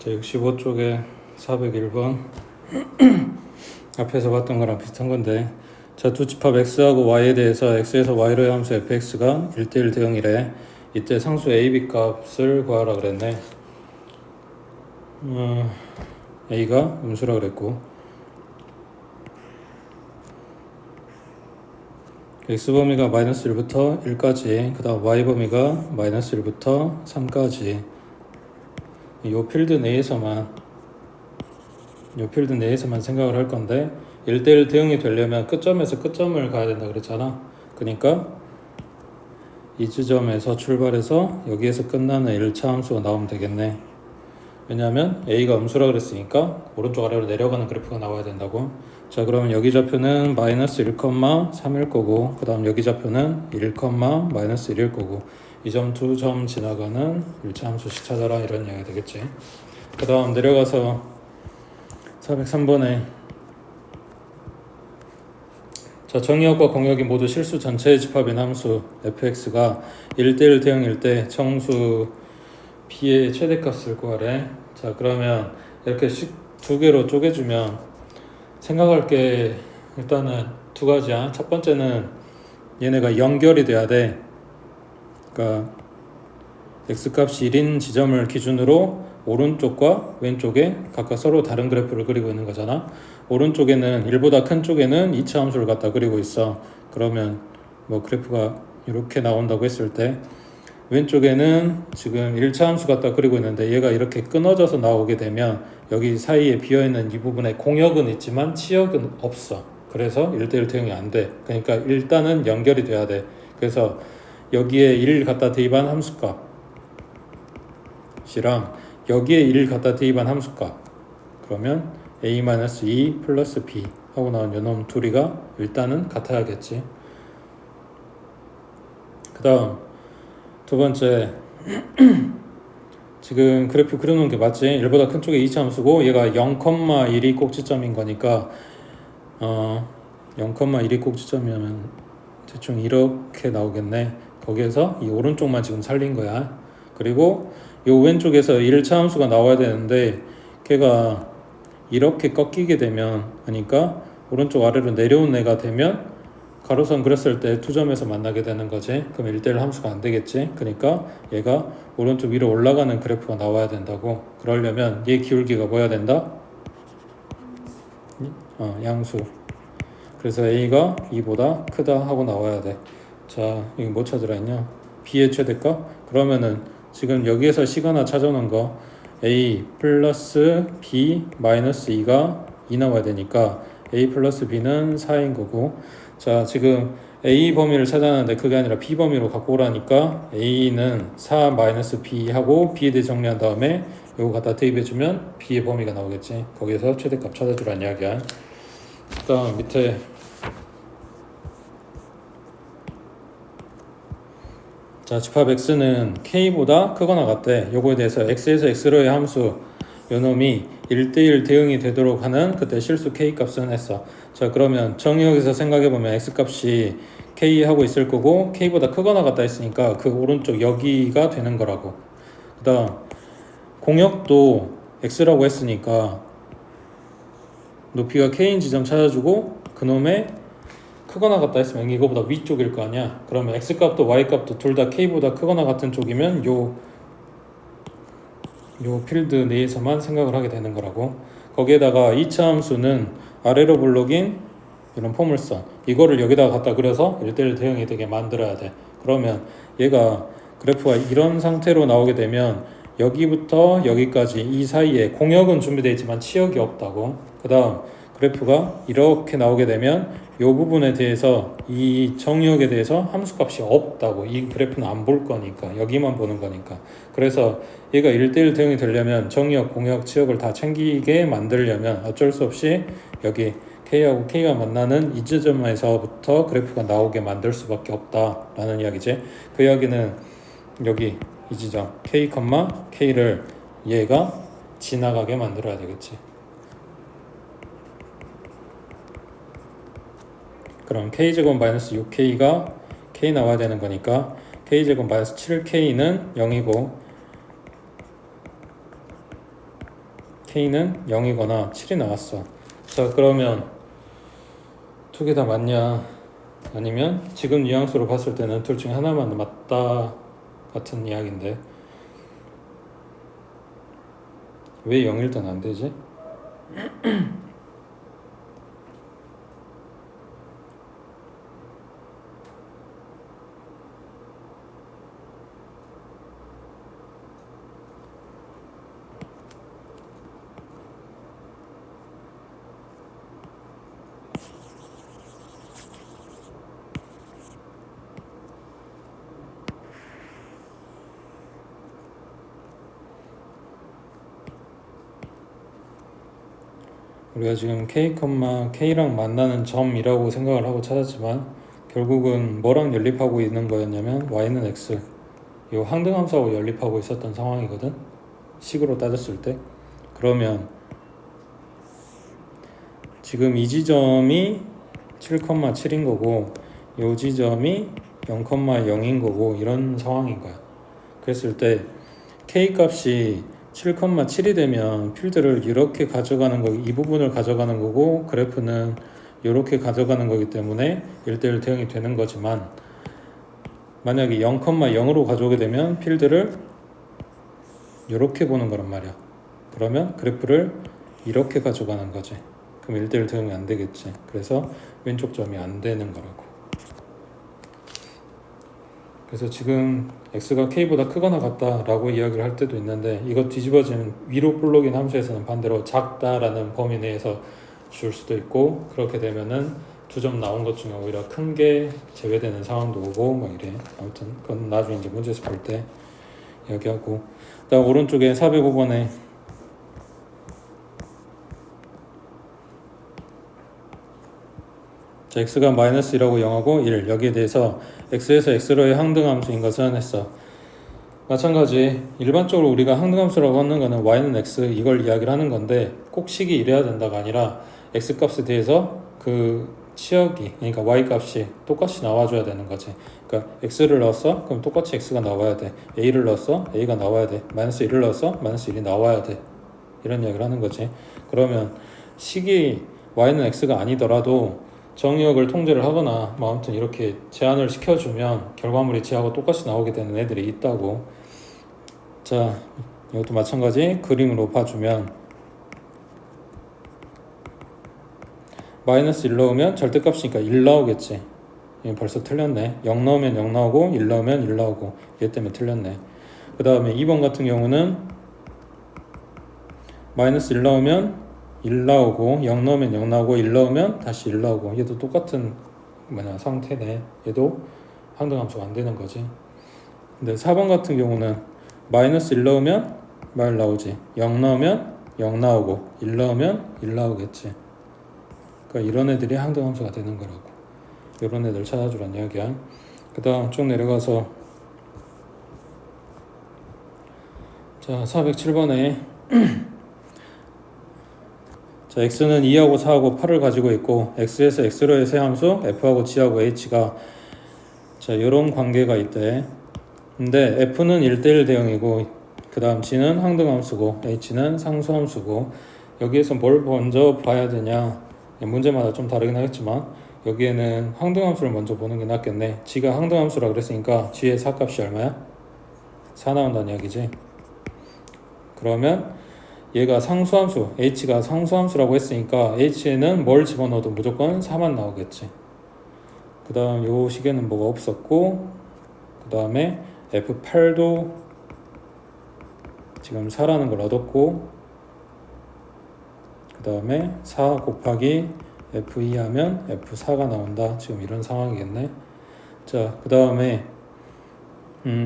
자, 65쪽에 401번 앞에서 봤던 거랑 비슷한 건데, 자, 두 집합 x하고 y에 대해서 x에서 y로의 함수 fx가 1대1 대응이래. 이때 상수 a, b 값을 구하라 그랬네. a가 음수라 그랬고, x범위가 마이너스 1부터 1까지, 그 다음 y범위가 마이너스 1부터 3까지. 요 필드 내에서만 생각을 할 건데, 1대1 대응이 되려면 끝점에서 끝점을 가야 된다 그랬잖아. 그러니까 이 지점에서 출발해서 여기에서 끝나는 1차 함수가 나오면 되겠네. 왜냐하면 a가 음수라 그랬으니까 오른쪽 아래로 내려가는 그래프가 나와야 된다고. 자, 그러면 여기 좌표는 마이너스 1, 3일 거고, 그 다음 여기 좌표는 1, 마이너스 1일 거고, 이 점 두 점 지나가는 1차 함수씩 찾아라, 이런 이야기가 되겠지. 그 다음 내려가서 403번에 자, 정의역과 공역이 모두 실수 전체의 집합인 함수 fx가 1대1 대응일 때 정수 b의 최대값을 구하래. 자, 그러면 이렇게 두 개로 쪼개주면 생각할 게 일단은 두 가지야. 첫 번째는 얘네가 연결이 돼야 돼. 그러니까 x값이 1인 지점을 기준으로 오른쪽과 왼쪽에 각각 서로 다른 그래프를 그리고 있는 거잖아. 오른쪽에는 1보다 큰 쪽에는 2차 함수를 갖다 그리고 있어. 그러면 뭐 그래프가 이렇게 나온다고 했을 때, 왼쪽에는 지금 1차 함수 갖다 그리고 있는데 얘가 이렇게 끊어져서 나오게 되면 여기 사이에 비어있는 이 부분에 공역은 있지만 치역은 없어. 그래서 1대1 대응이 안 돼. 그러니까 일단은 연결이 돼야 돼. 그래서 여기에 1을 갖다 대입한 함수값이랑 여기에 1을 갖다 대입한 함수값, 그러면 a-2 플러스 b 하고 나온 요놈 둘이가 일단은 같아야겠지. 그 다음 두 번째, 지금 그래프 그려놓은 게 맞지? 1보다 큰 쪽에 2차 함수고 얘가 0,1이 꼭지점인 거니까 0,1이 꼭지점이면 대충 이렇게 나오겠네. 거기에서 이 오른쪽만 지금 살린 거야. 그리고 요 왼쪽에서 1차 함수가 나와야 되는데 걔가 이렇게 꺾이게 되면, 그러니까 오른쪽 아래로 내려온 애가 되면 가로선 그렸을 때 두 점에서 만나게 되는 거지. 그럼 1대1 함수가 안 되겠지. 그러니까 얘가 오른쪽 위로 올라가는 그래프가 나와야 된다고. 그러려면 얘 기울기가 뭐야 된다? 양수. 그래서 a가 b보다 크다 하고 나와야 돼. 자, 이거 뭐 찾으라 했냐? b의 최대값? 그러면은 지금 여기에서 시가나 찾아놓은 거 a 플러스 b 마이너스 2가 2 나와야 되니까 a 플러스 b는 4인 거고, 자, 지금 a 범위를 찾았는데 그게 아니라 b 범위로 갖고 오라니까 a는 4 마이너스 b 하고 b에 대해 정리한 다음에 요거 갖다 대입해주면 b의 범위가 나오겠지. 거기에서 최대값 찾아주란 이야기야. 그다음 밑에 자, 집합 x는 k보다 크거나 같대. 요거에 대해서 x에서 x로의 함수 요놈이 1대1 대응이 되도록 하는 그때 실수 k 값은 했어. 자, 그러면 정의역에서 생각해보면 x값이 k 하고 있을 거고 k보다 크거나 같다 했으니까 그 오른쪽 여기가 되는 거라고. 그 다음 공역도 x라고 했으니까 높이가 k인 지점 찾아주고 그놈의 크거나 같다 했으면 이거보다 위쪽일 거 아니야. 그러면 x값도 y값도 둘 다 k보다 크거나 같은 쪽이면 요 필드 내에서만 생각을 하게 되는 거라고. 거기에다가 2차 함수는 아래로 블록인 이런 포물선, 이거를 여기다가 갖다 그려서 1대1 대응이 되게 만들어야 돼. 그러면 얘가 그래프가 이런 상태로 나오게 되면 여기부터 여기까지 이 사이에 공역은 준비되어 있지만 치역이 없다고. 그 다음 그래프가 이렇게 나오게 되면 이 부분에 대해서, 이 정역에 대해서 함수값이 없다고. 이 그래프는 안 볼 거니까, 여기만 보는 거니까. 그래서 얘가 1대1 대응이 되려면 정역, 공역, 치역을 다 챙기게 만들려면 어쩔 수 없이 여기 K하고 K가 만나는 이 지점에서부터 그래프가 나오게 만들 수밖에 없다라는 이야기지. 그 이야기는 여기 이 지점 K, K를 얘가 지나가게 만들어야 되겠지. 그럼 K제곱 마이너스 6K가 K 나와야 되는 거니까 K제곱 마이너스 7K는 0이고 K는 0이거나 7이 나왔어. 자, 그러면 두 개 다 맞냐? 아니면 지금 뉘앙스로 봤을 때는 둘 중에 하나만 맞다 같은 이야기인데 왜 0일 땐 안 되지? 우리가 지금 K랑 만나는 점이라고 생각을 하고 찾았지만 결국은 뭐랑 연립하고 있는 거였냐면 Y는 X 이 항등함수하고 연립하고 있었던 상황이거든. 식으로 따졌을 때. 그러면 지금 이 지점이 7,7인 거고 이 지점이 0,0인 거고 이런 상황인 거야. 그랬을 때 K 값이 7,7이 되면 필드를 이렇게 가져가는 거, 이 부분을 가져가는 거고 그래프는 이렇게 가져가는 거기 때문에 1대1 대응이 되는 거지만 만약에 0,0으로 가져오게 되면 필드를 이렇게 보는 거란 말이야. 그러면 그래프를 이렇게 가져가는 거지. 그럼 1대1 대응이 안 되겠지. 그래서 왼쪽 점이 안 되는 거라고. 그래서 지금 x가 k보다 크거나 같다라고 이야기를 할 때도 있는데 이거 뒤집어지면 위로 볼록인 함수에서는 반대로 작다라는 범위 내에서 줄 수도 있고 그렇게 되면은 두 점 나온 것 중에 오히려 큰 게 제외되는 상황도 오고 막 이래. 아무튼 그건 나중에 이제 문제에서 볼 때 이야기하고 그다음 오른쪽에 405번에 자, x가 마이너스 1하고 0하고 1 여기에 대해서 x에서 x로의 항등함수인 것은 했어. 마찬가지 일반적으로 우리가 항등함수라고 하는 거는 y는 x 이걸 이야기를 하는 건데 꼭 식이 이래야 된다가 아니라 x 값에 대해서 그 치역이 그러니까 y 값이 똑같이 나와줘야 되는 거지. 그러니까 x를 넣었어? 그럼 똑같이 x가 나와야 돼. a를 넣었어? a가 나와야 돼. 마이너스 1을 넣었어? 마이너스 1이 나와야 돼. 이런 이야기를 하는 거지. 그러면 식이 y는 x가 아니더라도 정의역을 통제를 하거나 뭐 아무튼 이렇게 제한을 시켜주면 결과물이 쟤하고 똑같이 나오게 되는 애들이 있다고. 자, 이것도 마찬가지 그림으로 봐주면 마이너스 1 넣으면 절대값이니까 1 나오겠지. 이거 벌써 틀렸네. 0 넣으면 0 나오고 1 넣으면 1 나오고 얘 때문에 틀렸네. 그 다음에 2번 같은 경우는 마이너스 1 넣으면 1 나오고 0 넣으면 0 나오고 1 넣으면 다시 1 나오고 얘도 똑같은 상태네. 얘도 항등함수가 안 되는 거지. 근데 4번 같은 경우는 마이너스 1 넣으면 말 나오지. 0 넣으면 0 나오고 1 넣으면 1 나오겠지. 그러니까 이런 애들이 항등함수가 되는 거라고. 이런 애들 찾아주란 이야기야. 그 다음 쭉 내려가서 자 407번에 자, x는 2하고 4하고 8을 가지고 있고 x에서 x로의 세 함수 f하고 g하고 h가 자, 이런 관계가 있대. 근데 f는 1대1 대응이고 그 다음 g는 항등함수고 h는 상수함수고 여기에서 뭘 먼저 봐야 되냐 문제마다 좀 다르긴 하겠지만 여기에는 항등함수를 먼저 보는 게 낫겠네. g가 항등함수라 그랬으니까 g의 4값이 얼마야? 4 나온다는 이야기지. 그러면 얘가 상수함수, h가 상수함수라고 했으니까 h에는 뭘 집어넣어도 무조건 4만 나오겠지. 그 다음 요 식에는 뭐가 없었고 그 다음에 f8도 지금 4라는 걸 얻었고 그 다음에 4 곱하기 f2 하면 f4가 나온다. 지금 이런 상황이겠네. 자, 그 다음에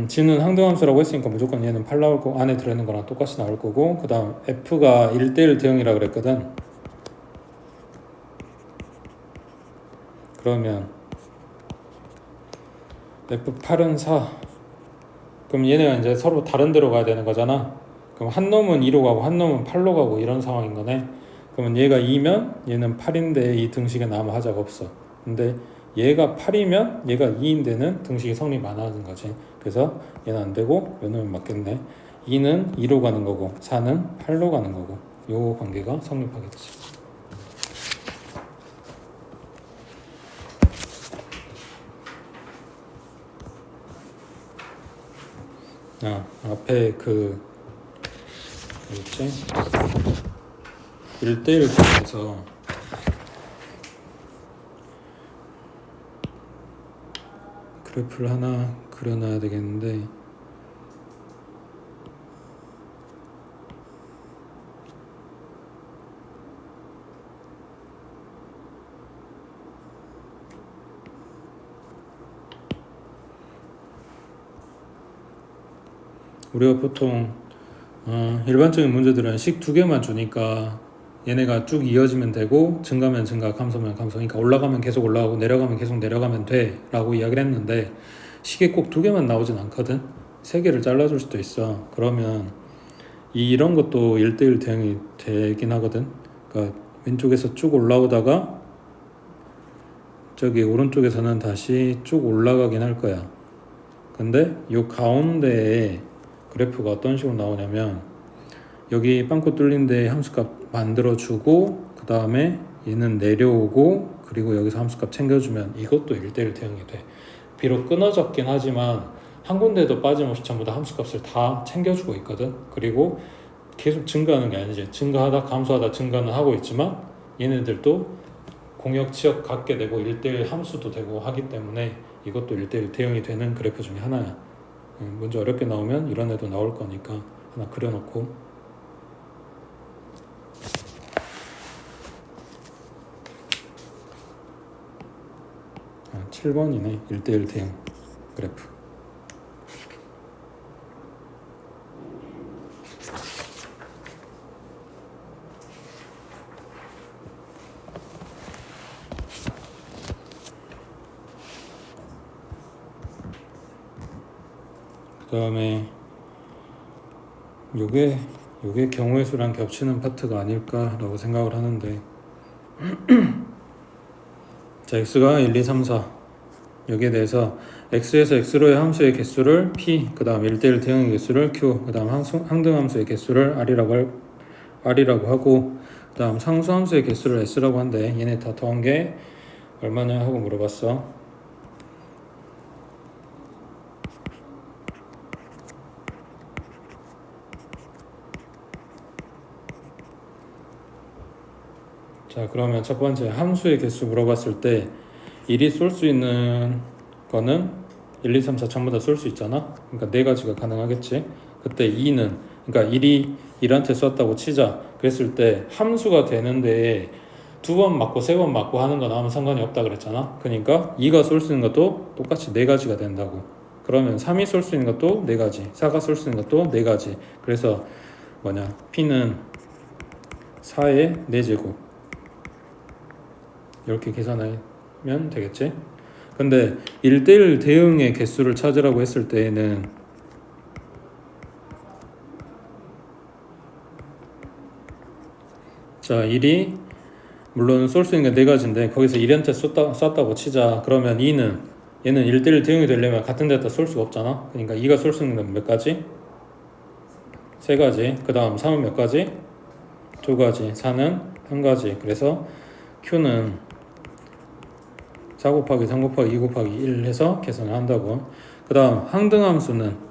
g는 항등함수라고 했으니까 무조건 얘는 8 나올 거고 안에 들어있는 거랑 똑같이 나올 거고 그 다음 f가 1대1 대응이라 그랬거든. 그러면 f8은 4 그럼 얘네가 이제 서로 다른 데로 가야 되는 거잖아. 그럼 한 놈은 2로 가고 한 놈은 8로 가고 이런 상황인 거네. 그러면 얘가 2면 얘는 8인데 이 등식에 아무 하자가 없어. 근데 얘가 8이면 얘가 2인 데는 등식이 성립 안 하는 거지. 그래서 얘는 안 되고 얘는 맞겠네. 2는 2로 가는 거고 4는 8로 가는 거고 요 관계가 성립하게 되죠. 앞에 뭐였지? 1대1 대응에서 그래프를 하나 그려놔야 되겠는데 우리가 보통 일반적인 문제들은 식 두 개만 주니까 얘네가 쭉 이어지면 되고 증가면 증가, 감소면 감소, 그러니까 올라가면 계속 올라가고 내려가면 계속 내려가면 돼 라고 이야기를 했는데 식이 꼭 두 개만 나오진 않거든. 세 개를 잘라줄 수도 있어. 그러면 이런 것도 1대1 대응이 되긴 하거든. 그러니까 왼쪽에서 쭉 올라오다가 저기 오른쪽에서는 다시 쭉 올라가긴 할 거야. 근데 요 가운데에 그래프가 어떤 식으로 나오냐면 여기 빵꾸 뚫린 데 함수값 만들어주고 그 다음에 얘는 내려오고 그리고 여기서 함수값 챙겨주면 이것도 1대1 대응이 돼. 비록 끊어졌긴 하지만 한 군데도 빠짐없이 전부 다 함수값을 다 챙겨주고 있거든. 그리고 계속 증가하는 게 아니지. 증가하다 감소하다 증가는 하고 있지만 얘네들도 공역 치역 갖게 되고 1대1 함수도 되고 하기 때문에 이것도 1대1 대응이 되는 그래프 중에 하나야. 문제 어렵게 나오면 이런 애도 나올 거니까 하나 그려놓고 7번이네. 1대1 대응 그래프. 그 다음에 요게 경우의 수랑 겹치는 파트가 아닐까라고 생각을 하는데 자, x가 1, 2, 3, 4 여기에 대해서 x에서 x로의 함수의 개수를 p, 그 다음 1대1 대응의 개수를 q, 그 다음 항등함수의 개수를 r이라고 하고 그 다음 상수함수의 개수를 s라고 한대. 얘네 다 더한 게 얼마냐 하고 물어봤어. 자, 그러면 첫 번째 함수의 개수 물어봤을 때 1이 쏠 수 있는 거는 1, 2, 3, 4 전부 다 쏠 수 있잖아. 그러니까 네 가지가 가능하겠지. 그때 2는 그러니까 1이 1한테 쐈다고 치자. 그랬을 때 함수가 되는데 두 번 맞고 세 번 맞고 하는 거 나오면 상관이 없다 그랬잖아. 그러니까 2가 쏠 수 있는 것도 똑같이 네 가지가 된다고. 그러면 3이 쏠 수 있는 것도 네 가지, 4가 쏠 수 있는 것도 네 가지. 그래서 뭐냐? P는 4의 4제곱 이렇게 계산하면 되겠지. 근데 1대1 대응의 개수를 찾으라고 했을 때에는 자, 1이 물론 쏠 수 있는 게 네 가지인데 거기서 1한테 쐈다고 치자. 그러면 2는 얘는 1대1 대응이 되려면 같은 데다 쏠 수가 없잖아. 그러니까 2가 쏠 수 있는 건 몇 가지? 세 가지. 그 다음 3은 몇 가지? 두 가지. 4는 한 가지. 그래서 Q는 4 곱하기 3 곱하기 2 곱하기 1 해서 계산을 한다고. 그 다음 항등함수는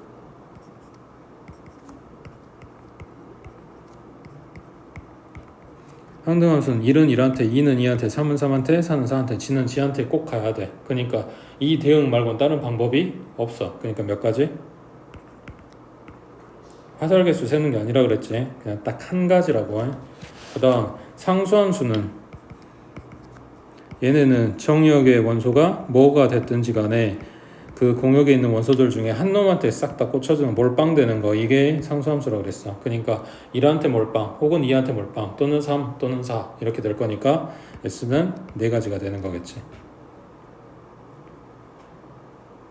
항등함수는 1은 1한테, 2는 2한테, 3은 3한테, 4는 4한테, G는 G한테 꼭 가야 돼. 그러니까 이 대응 말고는 다른 방법이 없어. 그러니까 몇 가지? 화살개수 세는 게 아니라 그랬지. 그냥 딱 한 가지라고. 그 다음 상수함수는 얘네는 정역의 원소가 뭐가 됐든지 간에 그 공역에 있는 원소들 중에 한 놈한테 싹 다 꽂혀주면 몰빵되는 거, 이게 상수함수라고 그랬어. 그러니까 1한테 몰빵 혹은 2한테 몰빵 또는 3 또는 4 이렇게 될 거니까 S는 네 가지가 되는 거겠지.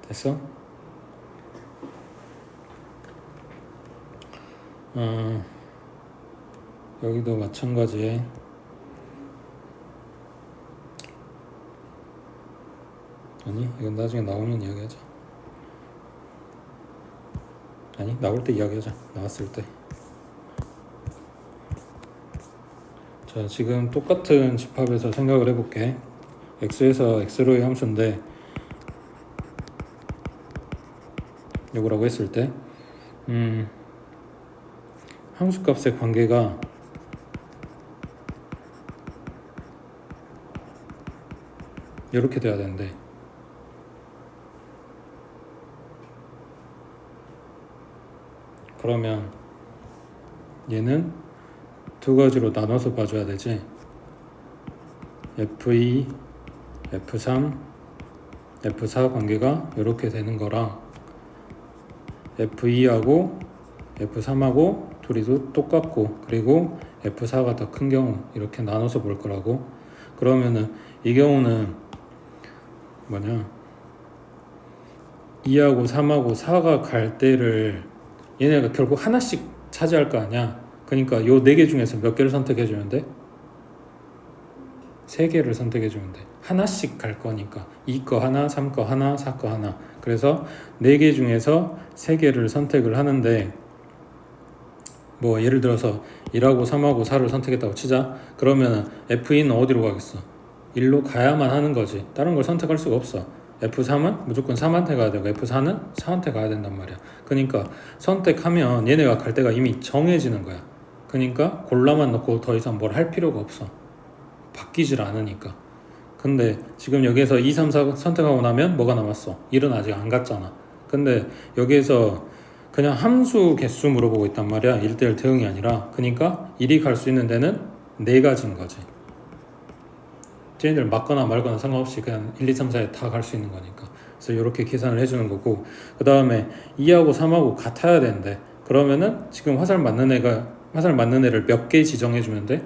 됐어? 여기도 마찬가지. 아니, 이건 나중에 나오면 이야기하자. 아니, 나올 때 이야기하자. 나왔을 때. 자, 지금 똑같은 집합에서 생각을 해볼게. x에서 x로의 함수인데 요거라고 했을 때 함수값의 관계가 이렇게 돼야 되는데 그러면 얘는 두 가지로 나눠서 봐줘야 되지. F2, F3, F4 관계가 이렇게 되는 거랑 F2하고 F3하고 둘이도 똑같고 그리고 F4가 더 큰 경우 이렇게 나눠서 볼 거라고. 그러면은 이 경우는 뭐냐, 2하고 3하고 4가 갈 때를 얘네가 결국 하나씩 차지할 거 아니야. 그러니까 요 4개 중에서 몇 개를 선택해주면 돼? 3개를 선택해주면 돼. 하나씩 갈 거니까 2거 하나, 3거 하나, 4거 하나. 그래서 4개 중에서 3개를 선택을 하는데 뭐 예를 들어서 1하고 3하고 4를 선택했다고 치자. 그러면 F2는 어디로 가겠어? 1로 가야만 하는 거지. 다른 걸 선택할 수가 없어. F3은 무조건 3한테 가야 되고 F4는 4한테 가야 된단 말이야. 그러니까 선택하면 얘네가 갈 데가 이미 정해지는 거야. 그러니까 골라만 넣고 더 이상 뭘 할 필요가 없어. 바뀌질 않으니까. 근데 지금 여기에서 2, 3, 4 선택하고 나면 뭐가 남았어? 1은 아직 안 갔잖아. 근데 여기에서 그냥 함수 개수 물어보고 있단 말이야. 1대1 대응이 아니라. 그러니까 1이 갈 수 있는 데는 4가지인 거지. 쟤네들 맞거나 말거나 상관없이 그냥 1, 2, 3, 4에 다 갈 수 있는 거니까. 그래서 이렇게 계산을 해주는 거고, 그 다음에 2하고 3하고 같아야 되는데 그러면은 지금 화살 맞는 애를 몇 개 지정해주면 돼?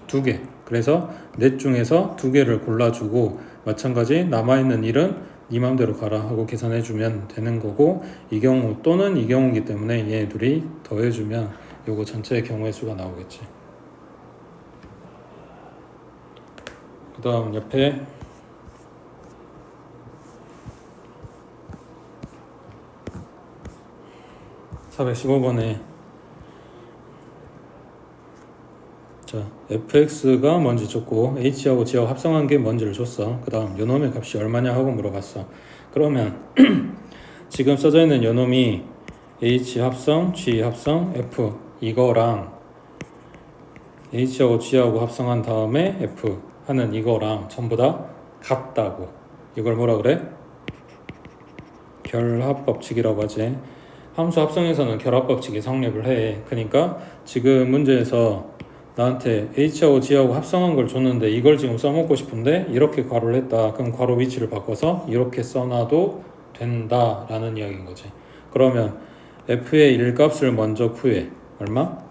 2개. 그래서 넷 중에서 2개를 골라주고 마찬가지 남아있는 1은 네 맘대로 가라 하고 계산해주면 되는 거고, 이 경우 또는 이 경우이기 때문에 얘 둘이 더해주면 요거 전체의 경우의 수가 나오겠지. 그 다음 옆에 (415번에) 자, fx가 뭔지 줬고 h하고 g하고 합성한 게 뭔지를 줬어. 그 다음 요놈의 값이 얼마냐 하고 물어봤어. 그러면 지금 써져 있는 요놈이 h 합성, g 합성, f 이거랑 h하고 g하고 합성한 다음에 f 하는 이거랑 전부 다 같다고. 이걸 뭐라 그래? 결합법칙이라고 하지. 함수 합성에서는 결합법칙이 성립을 해. 그러니까 지금 문제에서 나한테 h하고 g하고 합성한 걸 줬는데 이걸 지금 써먹고 싶은데 이렇게 괄호를 했다. 그럼 괄호 위치를 바꿔서 이렇게 써놔도 된다라는 이야기인 거지. 그러면 f의 1값을 먼저 구해. 얼마?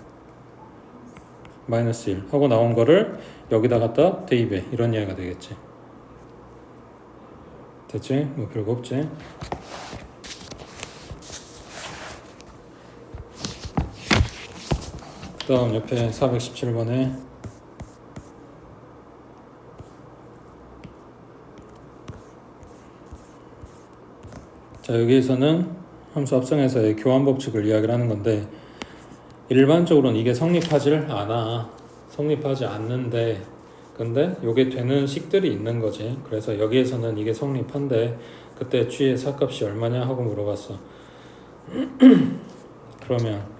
마이너스 1 하고 나온 거를 여기다 갖다 대입해. 이런 이야기가 되겠지. 됐지? 뭐 별거 없지. 그 다음 옆에 417번에 자, 여기에서는 함수 합성에서의 교환 법칙을 이야기를 하는 건데 일반적으로는 이게 성립하지 않는데 근데 요게 되는 식들이 있는 거지. 그래서 여기에서는 이게 성립한데 그때 g의 사값이 얼마냐 하고 물어봤어. 그러면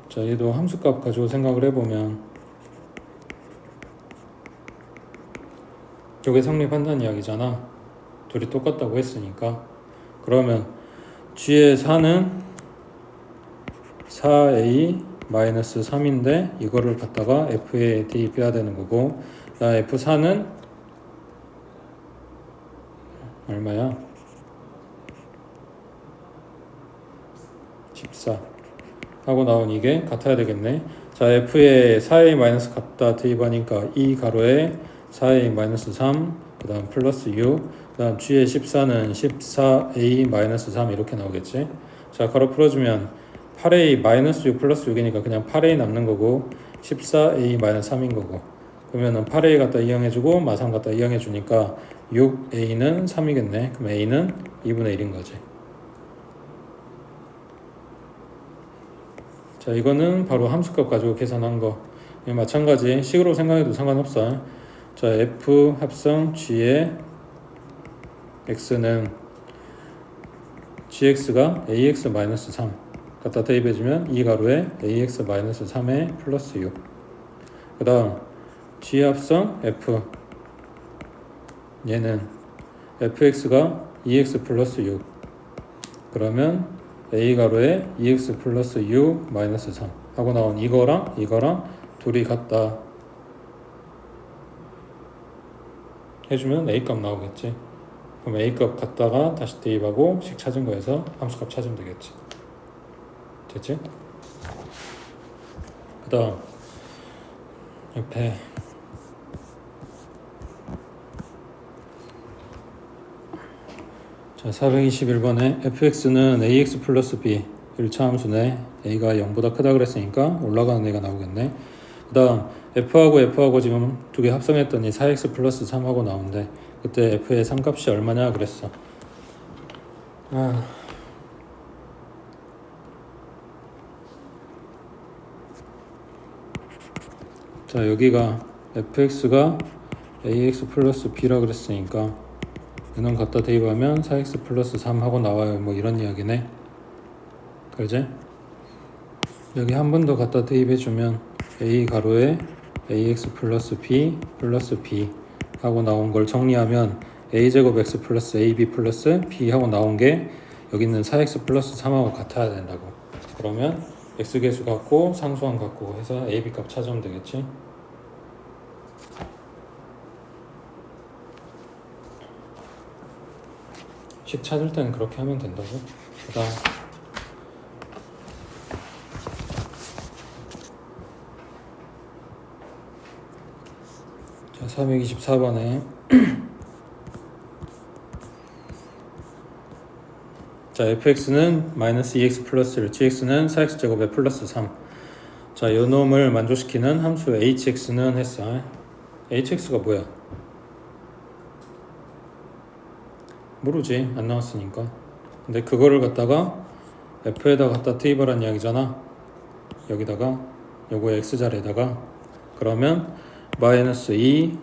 자, 얘도 함수값 가지고 생각을 해보면 저게 성립한다는 이야기잖아. 둘이 똑같다고 했으니까. 그러면 g의 4는 4a-3인데 이거를 갖다가 f에 대입해야 되는 거고, f4는 얼마야? 14 하고 나온 이게 같아야 되겠네. 자, f에 4a- 갖다 대입하니까 이 가로에 4a-3 그 다음 플러스 6 그 다음 g의 14는 14a-3 이렇게 나오겠지. 자, 가로 풀어주면 8a-6 플러스 6이니까 그냥 8a 남는 거고 14a-3인 거고, 그러면은 8a 갖다 이항해주고 마3 갖다 이항해주니까 6a는 3이겠네. 그럼 a는 2분의 1인 거지. 자, 이거는 바로 함수값 가지고 계산한 거. 마찬가지 식으로 생각해도 상관없어. 자, f 합성 g의 x는 gx가 ax-3 갖다 대입해주면 이 가로에 ax-3에 플러스 6. 그 다음 g 합성 f, 얘는 fx가 2x 플러스 6. 그러면 a 가로에 2x 플러스 6 마이너스 3 하고 나온 이거랑 둘이 같다 해주면 a 값 나오겠지. 그럼 a 값 갖다가 다시 대입하고 식 찾은 거에서 함수값 찾으면 되겠지. 됐지? 그 다음 옆에 자, 421번에 fx는 ax 플러스 b 1차 함수네. a가 0보다 크다 그랬으니까 올라가는 애가 나오겠네. 그 다음 f하고 지금 두 개 합성했더니 4x 플러스 3하고 나오는데 그때 f의 3값이 얼마냐 그랬어. 자, 여기가 fx가 ax 플러스 b라 그랬으니까 이놈 갖다 대입하면 4x 플러스 3 하고 나와요. 뭐 이런 이야기네. 그지? 여기 한 번 더 갖다 대입해주면 a 가로에 ax 플러스 b 하고 나온 걸 정리하면 a제곱 x 플러스 ab 플러스 b 하고 나온 게 여기 있는 4x 플러스 3하고 같아야 된다고. 그러면 x계수 갖고 상수항 갖고 해서 ab 값 찾으면 되겠지. 식 찾을 때는 그렇게 하면 된다고. 그다음 자, 424번에 자, fx는 마이너스 2x 플러스 1, gx는 4x 제곱에 플러스 3. 자, 이 놈을 만족시키는 함수 hx는 했어. hx가 뭐야? 모르지, 안 나왔으니까. 근데 그거를 갖다가 f에다 갖다 대입하라는 이야기잖아. 여기다가 요거 x자리에다가 그러면 마이너스 2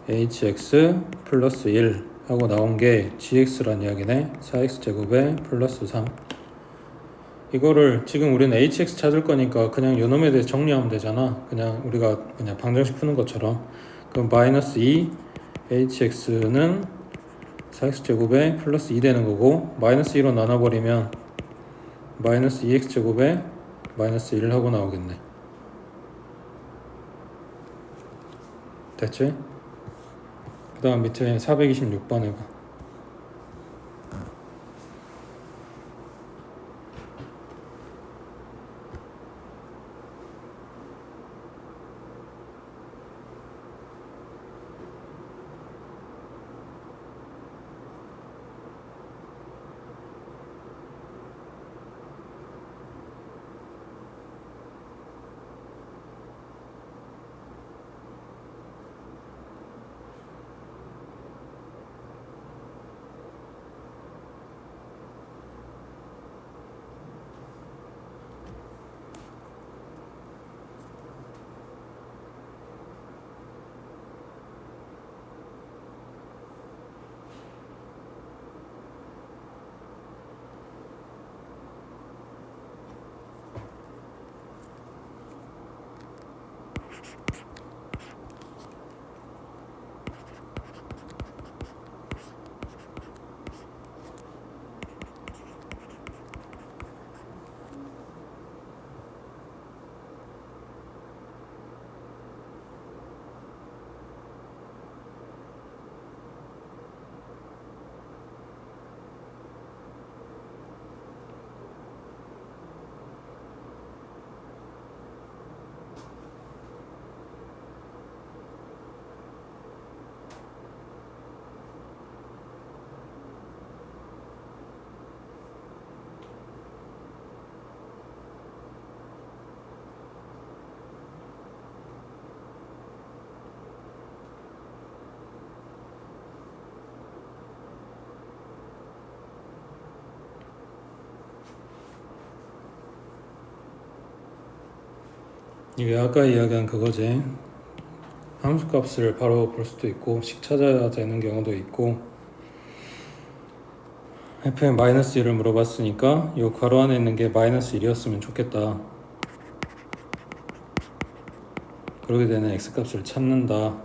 hx 플러스 1 하고 나온 게 gx란 이야기네. 4x 제곱에 플러스 3. 이거를 지금 우리는 hx 찾을 거니까 그냥 요놈에 대해 정리하면 되잖아. 그냥 우리가 그냥 방정식 푸는 것처럼. 그럼 마이너스 2 hx는 4x 제곱에 플러스 2 되는 거고 마이너스 2로 나눠버리면 마이너스 2x 제곱에 마이너스 1 하고 나오겠네. 됐지? 그 다음 밑에 426번 해봐. 이게 아까 이야기한 그거지. 함수값을 바로 볼 수도 있고 식 찾아야 되는 경우도 있고. fn 마이너스 1을 물어봤으니까 이 괄호 안에 있는 게 마이너스 1이었으면 좋겠다. 그러게 되는 x값을 찾는다.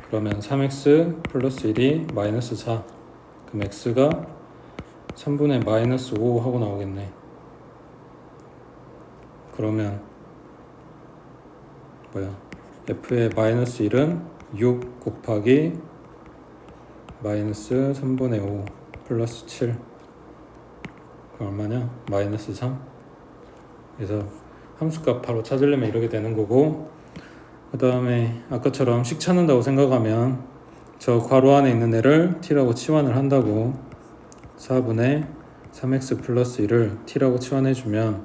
그러면 3x 플러스 1이 마이너스 4. 그럼 x가 3분의 마이너스 5 하고 나오겠네. 그러면 f의 마이너스 1은 6 곱하기 마이너스 3분의 5 플러스 7. 그럼 얼마냐? 마이너스 3. 그래서 함수값 바로 찾으려면 이렇게 되는 거고, 그 다음에 아까처럼 식 찾는다고 생각하면 저 괄호 안에 있는 애를 t라고 치환을 한다고. 4분의 3x 플러스 1을 t라고 치환해주면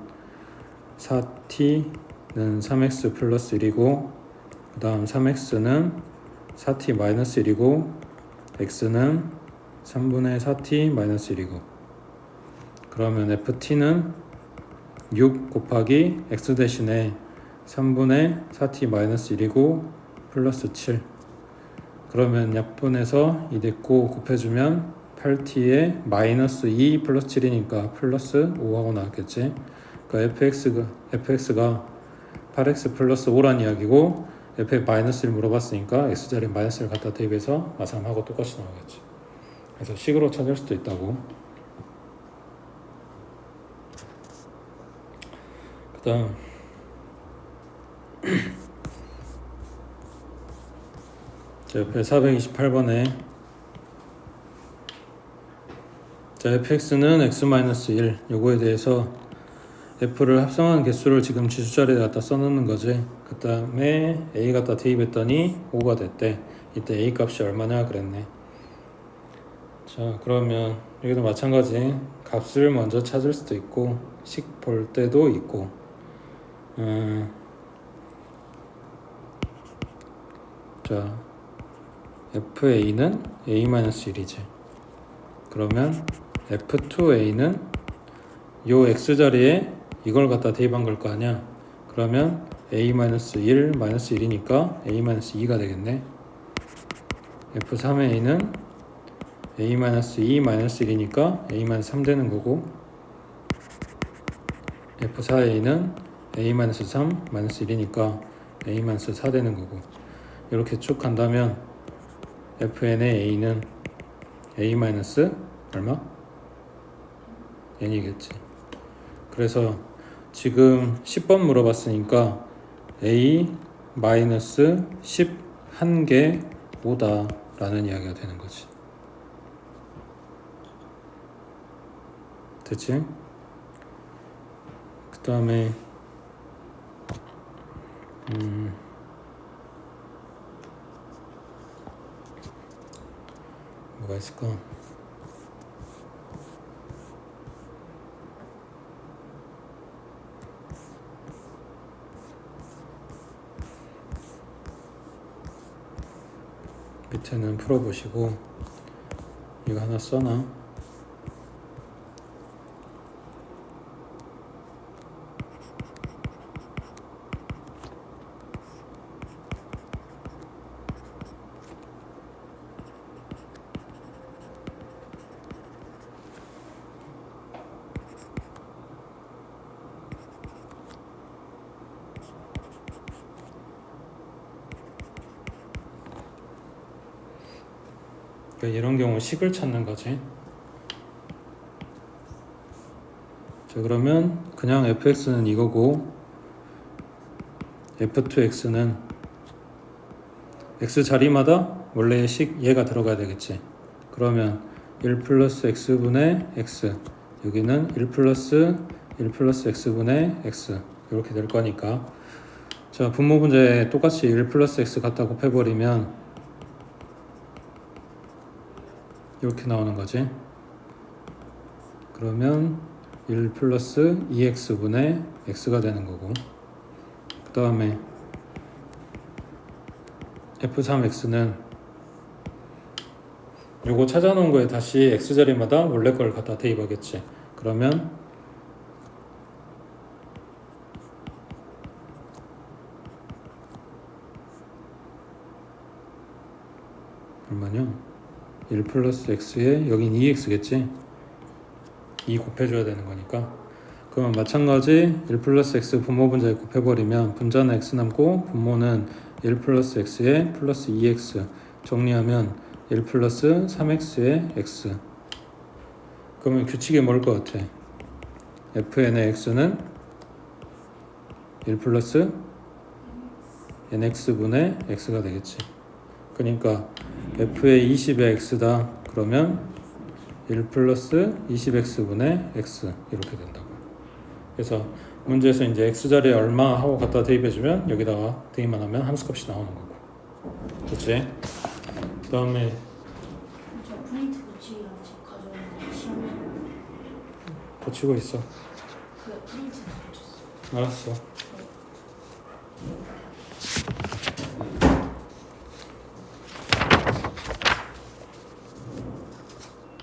4t는 3x 플러스 1이고, 그 다음 3x는 4t 마이너스 1이고, x는 3분의 4t 마이너스 1이고, 그러면 ft는 6 곱하기 x 대신에 3분의 4t 마이너스 1이고 플러스 7. 그러면 약분해서 이 됐고 곱해주면 8t에 마이너스 2 플러스 7이니까 플러스 5하고 나왔겠지. 그러니까 fx가 8x 플러스 5란 이야기고, f에 마이너스 1 물어봤으니까 x자리에 마이너스를 갖다 대입해서 마삼하고 똑같이 나오겠지. 그래서 식으로 찾을 수도 있다고. 그 다음 옆에 428번에 fx는 x-1 요거에 대해서 f를 합성한 개수를 지금 지수자리에 갖다 써놓는 거지. 그 다음에 a 갖다 대입했더니 5가 됐대. 이때 a 값이 얼마냐 그랬네. 자, 그러면 여기도 마찬가지. 값을 먼저 찾을 수도 있고 식 볼 때도 있고. 자, fa는 a-1이지. 그러면 f2a는 요 x자리에 이걸 갖다 대입한 걸 거 아니야. 그러면 a-1 마이너스 1이니까 a-2가 되겠네. f3a는 a-2 마이너스 1이니까 a-3 되는 거고, f4a는 a-3 마이너스 1이니까 a-4 되는 거고. 이렇게 쭉 간다면 fn의 a는 a 마이너스 얼마? n이겠지. 그래서 지금 10번 물어봤으니까 a 마이너스 11개 5다 라는 이야기가 되는 거지. 됐지? 그 다음에 뭐가 있을까? 밑에는 풀어보시고 이거 하나 써놔. 이런 경우 식을 찾는 거지. 자, 그러면 그냥 fx는 이거고 f2x는 x 자리마다 원래의 식 얘가 들어가야 되겠지. 그러면 1 플러스 x분의 x, 여기는 1 플러스 x분의 x 이렇게 될 거니까. 자, 분모 문제에 똑같이 1 플러스 x 갖다 곱해버리면 이렇게 나오는 거지. 그러면 1 플러스 2x분의 x가 되는 거고, 그 다음에 f3x는 요거 찾아놓은 거에 다시 x자리마다 원래 걸 갖다 대입하겠지. 그러면 얼마냐? 1 플러스 x에 여긴 2x겠지? 2 곱해줘야 되는 거니까. 그러면 마찬가지 1 플러스 x 분모 분자에 곱해버리면 분자는 x 남고 분모는 1 플러스 x에 플러스 2x 정리하면 1 플러스 3x에 x. 그러면 규칙이 뭘 것 같아? fn의 x는 1 플러스 nx분의 x가 되겠지. 그러니까 f의 20의 x다. 그러면 1 플러스 20x분의 x 이렇게 된다고. 그래서 문제에서 이제 x자리에 얼마 하고 갖다 대입해주면 여기다가 대입만 하면 함수값이 나오는 거고. 그렇지? 그 다음에 저 프린트 고치기랑 지금 가져오는 시험지 고치고 있어. 그 프린트 고쳤어. 알았어. 네.